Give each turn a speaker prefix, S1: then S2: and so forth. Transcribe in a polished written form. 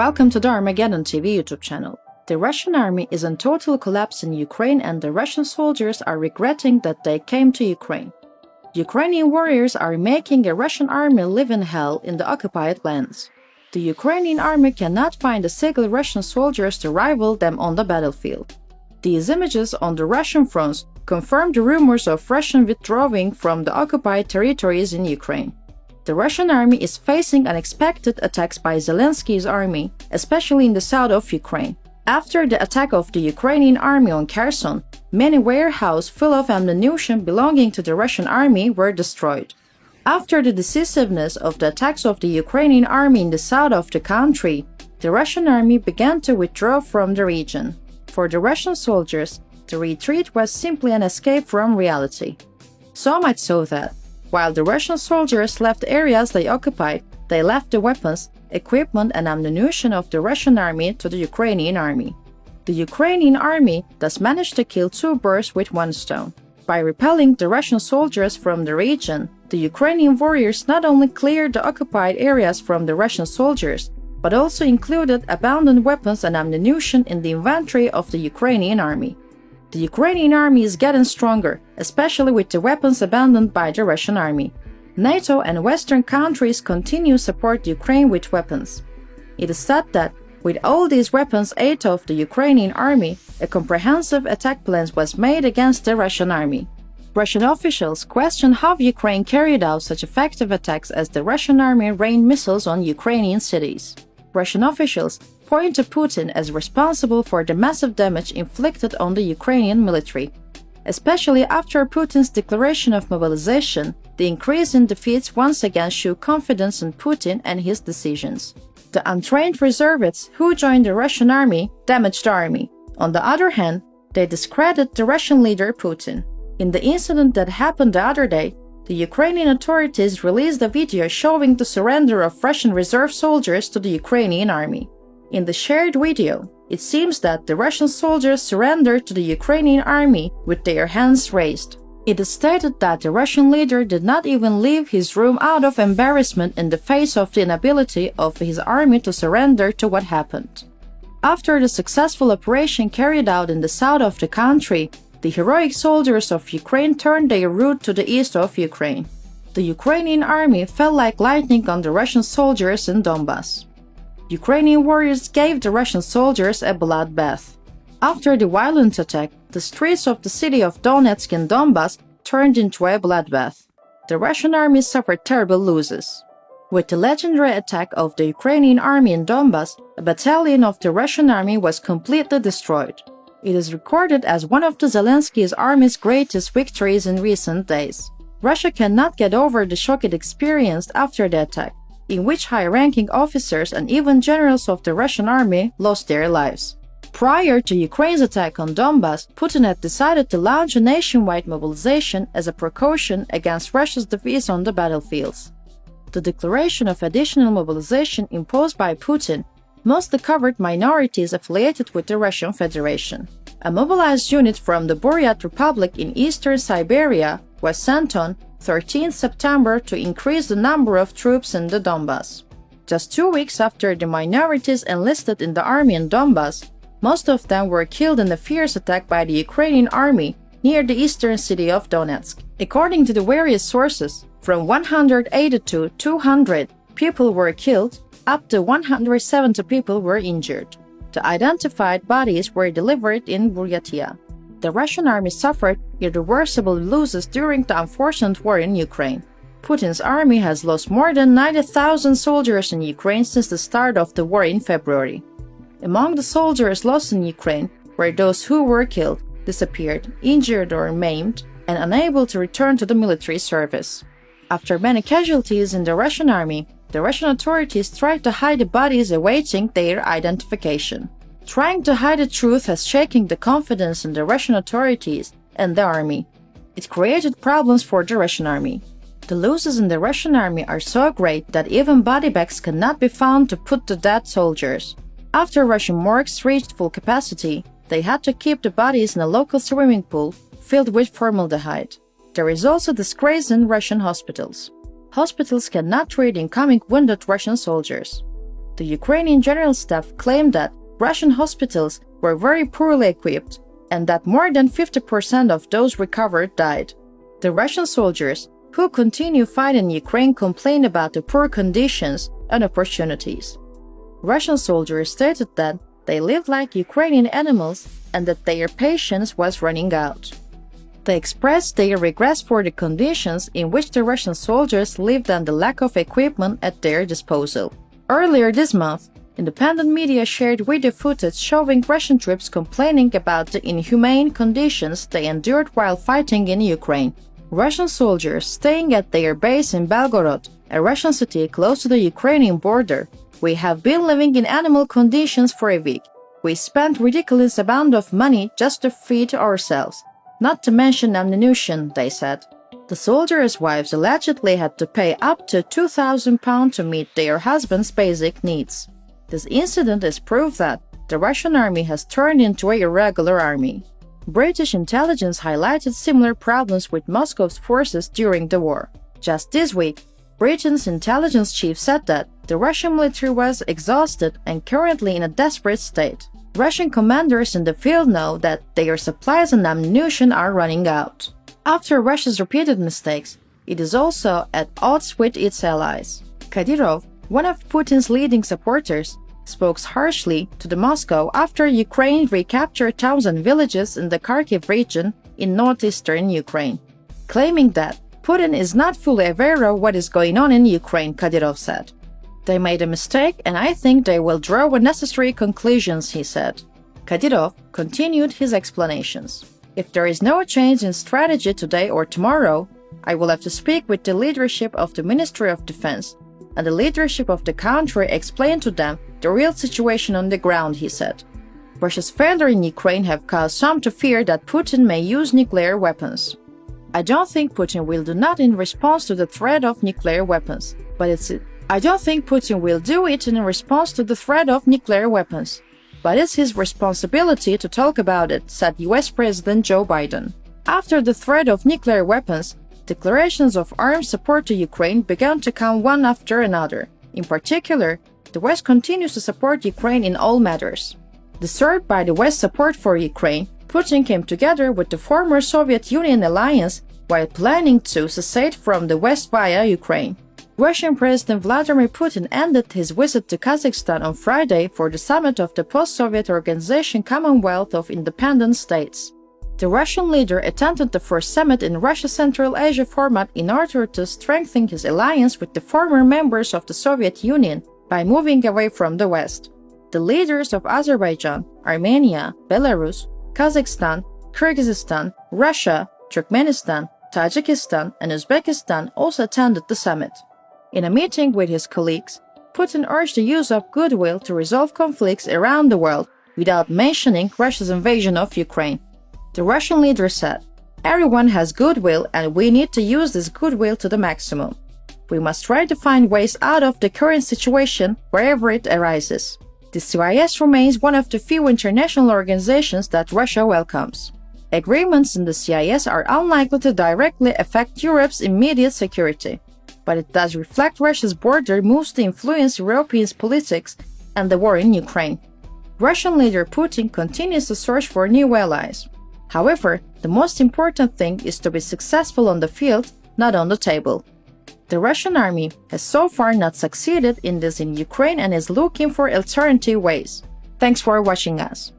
S1: Welcome to the Armageddon TV YouTube channel. The Russian army is in total collapse in Ukraine and the Russian soldiers are regretting that they came to Ukraine. Ukrainian warriors are making a Russian army live in hell in the occupied lands. The Ukrainian army cannot find a single Russian soldiers to rival them on the battlefield. These images on the Russian fronts confirm the rumors of Russian withdrawing from the occupied territories in Ukraine. The Russian army is facing unexpected attacks by Zelensky's army, especially in the south of Ukraine. After the attack of the Ukrainian army on Kherson, many warehouses full of ammunition belonging to the Russian army were destroyed. After the decisiveness of the attacks of the Ukrainian army in the south of the country, the Russian army began to withdraw from the region. For the Russian soldiers, the retreat was simply an escape from reality. So much so that, while the Russian soldiers left areas they occupied, they left the weapons, equipment and ammunition of the Russian army to the Ukrainian army. The Ukrainian army thus managed to kill two birds with one stone. By repelling the Russian soldiers from the region, the Ukrainian warriors not only cleared the occupied areas from the Russian soldiers, but also included abandoned weapons and ammunition in the inventory of the Ukrainian army. The Ukrainian army is getting stronger, especially with the weapons abandoned by the Russian army. NATO and Western countries continue to support Ukraine with weapons. It is said that, with all these weapons aid of the Ukrainian army, a comprehensive attack plan was made against the Russian army. Russian officials question how Ukraine carried out such effective attacks as the Russian army rained missiles on Ukrainian cities. Russian officials point to Putin as responsible for the massive damage inflicted on the Ukrainian military. Especially after Putin's declaration of mobilization, the increase in defeats once again shook confidence in Putin and his decisions. The untrained reservists who joined the Russian army damaged the army. On the other hand, they discredit the Russian leader Putin. In the incident that happened the other day, the Ukrainian authorities released a video showing the surrender of Russian reserve soldiers to the Ukrainian army. In the shared video, it seems that the Russian soldiers surrendered to the Ukrainian army with their hands raised. It is stated that the Russian leader did not even leave his room out of embarrassment in the face of the inability of his army to surrender to what happened. After the successful operation carried out in the south of the country, the heroic soldiers of Ukraine turned their route to the east of Ukraine. The Ukrainian army fell like lightning on the Russian soldiers in Donbas. Ukrainian warriors gave the Russian soldiers a bloodbath. After the violent attack, the streets of the city of Donetsk in Donbas turned into a bloodbath. The Russian army suffered terrible losses. With the legendary attack of the Ukrainian army in Donbas, a battalion of the Russian army was completely destroyed. It is recorded as one of the Zelensky's army's greatest victories in recent days. Russia cannot get over the shock it experienced after the attack, in which high-ranking officers and even generals of the Russian army lost their lives. Prior to Ukraine's attack on Donbas, Putin had decided to launch a nationwide mobilization as a precaution against Russia's defeats on the battlefields. The declaration of additional mobilization imposed by Putin mostly covered minorities affiliated with the Russian Federation. A mobilized unit from the Buryat Republic in eastern Siberia was sent on 13 September to increase the number of troops in the Donbas. Just 2 weeks after the minorities enlisted in the army in Donbas, most of them were killed in a fierce attack by the Ukrainian army near the eastern city of Donetsk. According to the various sources, from 180 to 200 people were killed, up to 170 people were injured. The identified bodies were delivered in Buryat. The Russian army suffered irreversible losses during the unfortunate war in Ukraine. Putin's army has lost more than 90,000 soldiers in Ukraine since the start of the war in February. Among the soldiers lost in Ukraine were those who were killed, disappeared, injured or maimed, and unable to return to the military service. After many casualties in the Russian army, the Russian authorities tried to hide the bodies awaiting their identification. Trying to hide the truth has shaken the confidence in the Russian authorities and the army. It created problems for the Russian army. The losses in the Russian army are so great that even body bags cannot be found to put the dead soldiers. After Russian morgues reached full capacity, they had to keep the bodies in a local swimming pool filled with formaldehyde. There is also disgrace in Russian hospitals. Hospitals cannot treat incoming wounded Russian soldiers. The Ukrainian General Staff claimed that Russian hospitals were very poorly equipped and that more than 50% of those recovered died. The Russian soldiers who continue fighting Ukraine complained about the poor conditions and opportunities. Russian soldiers stated that they lived like Ukrainian animals and that their patience was running out. They expressed their regrets for the conditions in which the Russian soldiers lived and the lack of equipment at their disposal. Earlier this month, independent media shared video footage showing Russian troops complaining about the inhumane conditions they endured while fighting in Ukraine. Russian soldiers staying at their base in Belgorod, a Russian city close to the Ukrainian border. We have been living in animal conditions for a week. We spent ridiculous amount of money just to feed ourselves. Not to mention ammunition, they said. The soldiers' wives allegedly had to pay up to £2,000 to meet their husbands' basic needs. This incident is proof that the Russian army has turned into an irregular army. British intelligence highlighted similar problems with Moscow's forces during the war. Just this week, Britain's intelligence chief said that the Russian military was exhausted and currently in a desperate state. Russian commanders in the field know that their supplies and ammunition are running out. After Russia's repeated mistakes, it is also at odds with its allies. Kadyrov, one of Putin's leading supporters, spoke harshly to the Moscow after Ukraine recaptured towns and villages in the Kharkiv region in northeastern Ukraine, claiming that Putin is not fully aware of what is going on in Ukraine, Kadyrov said. They made a mistake and I think they will draw necessary conclusions, he said. Kadyrov continued his explanations. If there is no change in strategy today or tomorrow, I will have to speak with the leadership of the Ministry of Defense and the leadership of the country explain to them the real situation on the ground, he said. Russia's failure in Ukraine have caused some to fear that Putin may use nuclear weapons. I don't think Putin will do that in response to the threat of nuclear weapons, but it's his responsibility to talk about it, said US President Joe Biden. After the threat of nuclear weapons, declarations of armed support to Ukraine began to come one after another. In particular, the West continues to support Ukraine in all matters. Disturbed by the West's support for Ukraine, Putin came together with the former Soviet Union alliance while planning to secede from the West via Ukraine. Russian President Vladimir Putin ended his visit to Kazakhstan on Friday for the summit of the post-Soviet organization Commonwealth of Independent States. The Russian leader attended the first summit in Russia's Central Asia format in order to strengthen his alliance with the former members of the Soviet Union by moving away from the West. The leaders of Azerbaijan, Armenia, Belarus, Kazakhstan, Kyrgyzstan, Russia, Turkmenistan, Tajikistan, and Uzbekistan also attended the summit. In a meeting with his colleagues, Putin urged the use of goodwill to resolve conflicts around the world without mentioning Russia's invasion of Ukraine. The Russian leader said, "Everyone has goodwill and we need to use this goodwill to the maximum. We must try to find ways out of the current situation wherever it arises." The CIS remains one of the few international organizations that Russia welcomes. Agreements in the CIS are unlikely to directly affect Europe's immediate security, but it does reflect Russia's border moves to influence European politics and the war in Ukraine. Russian leader Putin continues to search for new allies. However, the most important thing is to be successful on the field, not on the table. The Russian army has so far not succeeded in this in Ukraine and is looking for alternative ways. Thanks for watching us.